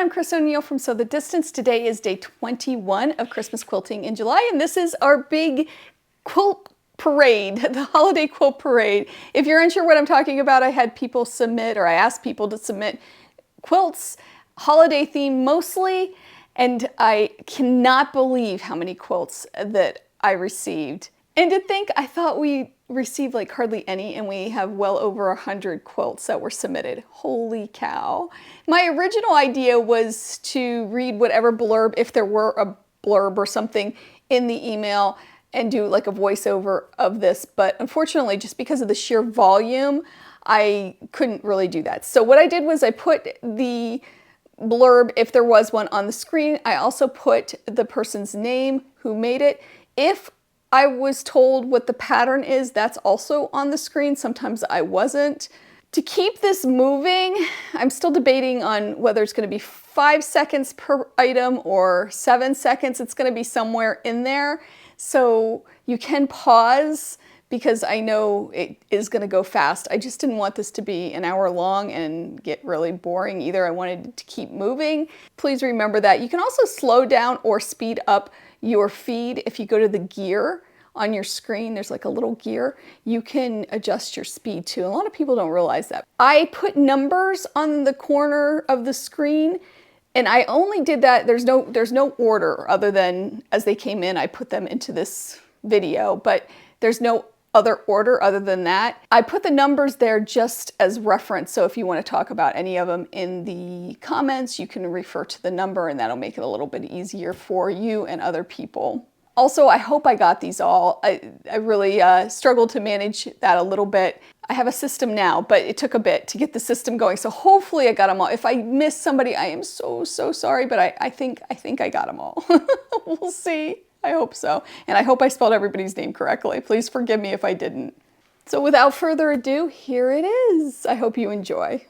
I'm Chris O'Neill from Sew the Distance. Today is day 21 of Christmas quilting in July, and this is our big quilt parade, the holiday quilt parade. If you're unsure what I'm talking about, I had people submit, or I asked people to submit quilts, holiday theme mostly, and I cannot believe how many quilts that I received. And to think, I thought we received like hardly any, and we have well over 100 quilts that were submitted. Holy cow. My original idea was to read whatever blurb, if there were a blurb or something in the email, and do like a voiceover of this, but unfortunately, just because of the sheer volume, I couldn't really do that. So what I did was I put the blurb, if there was one, on the screen. I also put the person's name who made it. If I was told what the pattern is, that's also on the screen. Sometimes I wasn't. To keep this moving, I'm still debating on whether it's going to be 5 seconds per item or 7 seconds. It's going to be somewhere in there. So you can pause because I know it is going to go fast. I just didn't want this to be an hour long and get really boring either. I wanted it to keep moving. Please remember that. You can also slow down or speed up your feed. If you go to the gear on your screen, there's like a little gear, you can adjust your speed too. A lot of people don't realize that. I put numbers on the corner of the screen, and I only did that, there's no order other than as they came in, I put them into this video, but there's no other order other than that. I put the numbers there just as reference, so if you want to talk about any of them in the comments, you can refer to the number, and that'll make it a little bit easier for you and other people. Also, I hope I got these all. I really struggled to manage that a little bit. I have a system now, but it took a bit to get the system going, so hopefully I got them all. If I missed somebody, I am so sorry, but I think I got them all. We'll see. I hope so. And I hope I spelled everybody's name correctly. Please forgive me if I didn't. So without further ado, here it is. I hope you enjoy.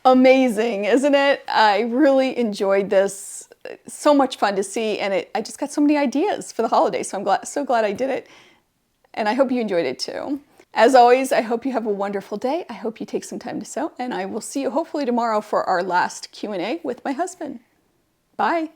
amazing, isn't it? I really enjoyed this. So much fun to see, and I just got so many ideas for the holidays, so I'm so glad I did it. And I hope you enjoyed it too. As always, I hope you have a wonderful day. I hope you take some time to sew, and I will see you hopefully tomorrow for our last Q&A with my husband. Bye.